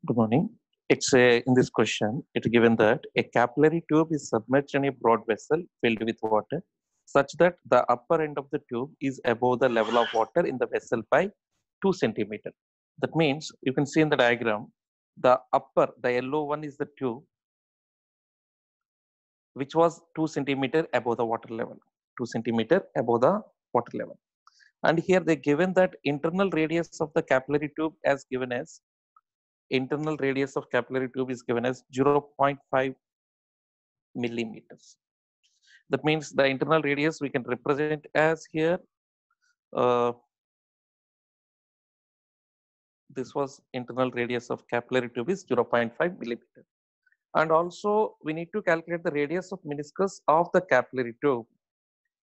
Good morning. In this question, it's given that a capillary tube is submerged in a broad vessel filled with water, such that the upper end of the tube is above the level of water in the vessel by 2 centimeter. That means you can see in the diagram, the yellow one is the tube, which was 2 centimeter above the water level, 2 centimeter above the water level. And here they given that internal radius of the capillary tube as given as internal radius of capillary tube is given as 0.5 millimeters. That means the internal radius we can represent as here. Uh, this was internal radius of capillary tube is 0.5 millimeter. And also we need to calculate the radius of meniscus of the capillary tube,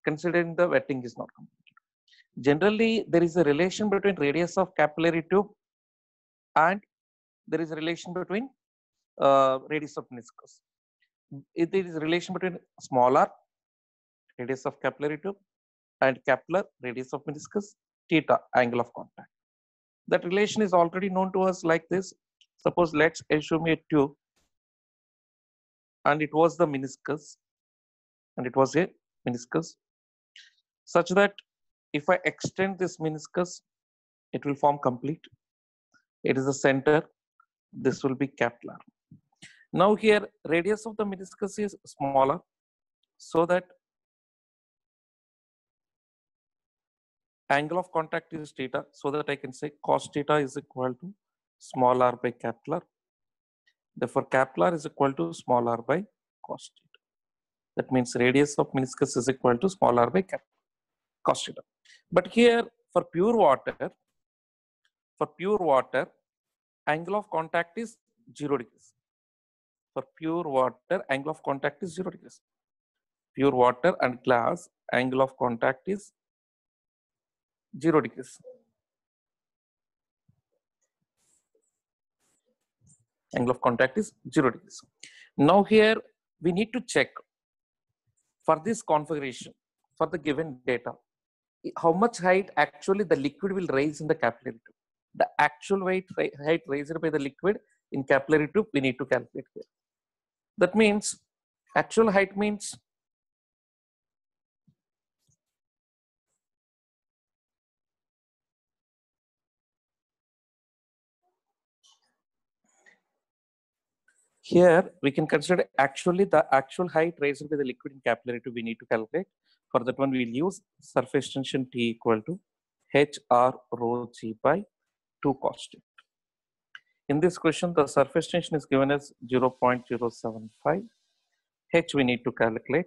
considering the wetting is not complete. Generally, there is a relation between radius of capillary tube and there is a relation between radius of meniscus. If there is a relation between smaller radius of capillary tube and capillary radius of meniscus, theta, angle of contact. That relation is already known to us like this. Suppose let's assume a tube and it was the meniscus and it was a meniscus such that if I extend this meniscus, it will form complete. It is the center. This will be capillary. Now here radius of the meniscus is smaller, so that angle of contact is theta, so that I can say cos theta is equal to small r by capital R. Therefore, capital R is equal to small r by cos theta. That means radius of meniscus is equal to small r by cos theta. But here for pure water, angle of contact is 0 degrees. For pure water, angle of contact is 0 degrees. Pure water and glass, angle of contact is 0 degrees. Angle of contact is 0 degrees. Now here we need to check for this configuration, for the given data, how much height actually the liquid will raise in the capillary tube. The actual height raised by the liquid in capillary tube we need to calculate here. That means actual height means here we can consider actually the actual height raised by the liquid in capillary tube we need to calculate. For that one we will use surface tension T equal to HR rho G by 2 cos theta. In this question, the surface tension is given as 0.075. H we need to calculate.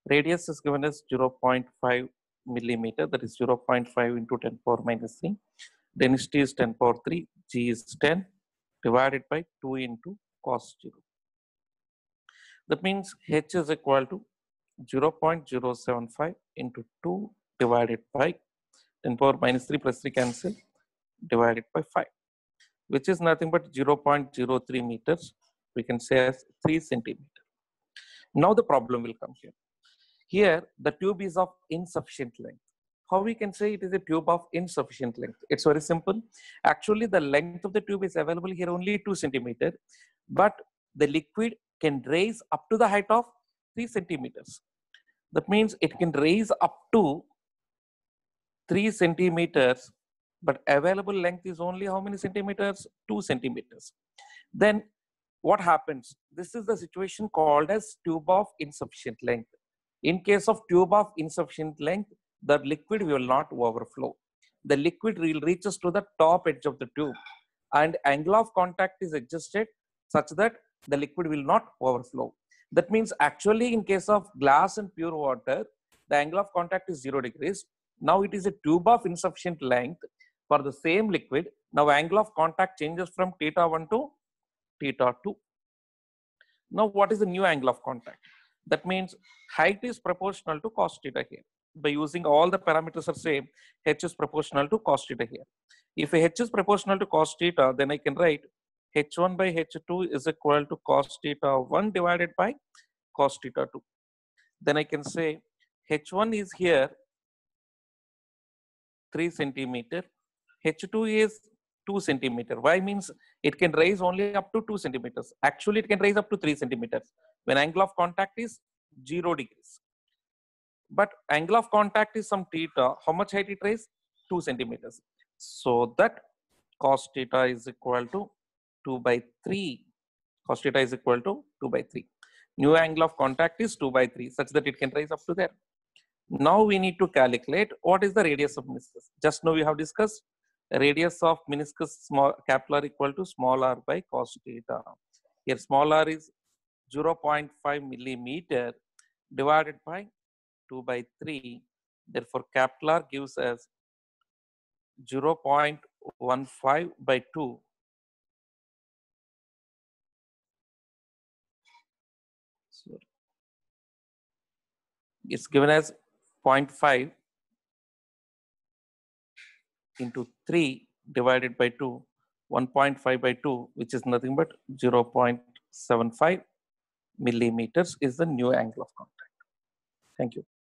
Radius is given as 0.5 millimeter, that is 0.5 into 10 power minus 3. Density is 10 power 3, G is 10 divided by 2 into cos 0. That means H is equal to 0.075 into 2 divided by 10 power minus 3 plus 3 cancel divided by 5, which is nothing but 0.03 meters. We can say as 3 centimeter. Now the problem will come here. Here the tube is of insufficient length. How we can say it is a tube of insufficient length? It's very simple. Actually the length of the tube is available here only 2 centimeter, but the liquid can raise up to the height of 3 centimeters. That means it can raise up to 3 centimeters, but available length is only how many centimeters? 2 centimeters. Then what happens? This is the situation called as tube of insufficient length. In case of tube of insufficient length, the liquid will not overflow. The liquid will reaches to the top edge of the tube and angle of contact is adjusted such that the liquid will not overflow. That means actually in case of glass and pure water, the angle of contact is 0 degrees. Now it is a tube of insufficient length for the same liquid. Now angle of contact changes from theta 1 to theta 2. Now what is the new angle of contact? That means height is proportional to cos theta here. By using all the parameters are same, h is proportional to cos theta here. If h is proportional to cos theta, then I can write h1 by h2 is equal to cos theta 1 divided by cos theta 2. Then I can say h1 is here 3 centimeter, h2 is 2 centimeter. Why? Means it can raise only up to 2 centimeters. Actually, it can raise up to 3 centimeters when angle of contact is 0 degrees. But angle of contact is some theta. How much height it raise? 2 centimeters. So that cos theta is equal to 2 by 3. Cos theta is equal to 2 by 3. New angle of contact is 2 by 3 such that it can rise up to there. Now we need to calculate what is the radius of meniscus. Just now we have discussed radius of meniscus small capital R equal to small r by cos theta. Here small r is 0.5 millimeter divided by 2 by 3. Therefore, capital R gives us 0.15 by 2. So it's given as 0.5 into 3 divided by 2, 1.5 by 2, which is nothing but 0.75 millimeters is the new angle of contact. Thank you.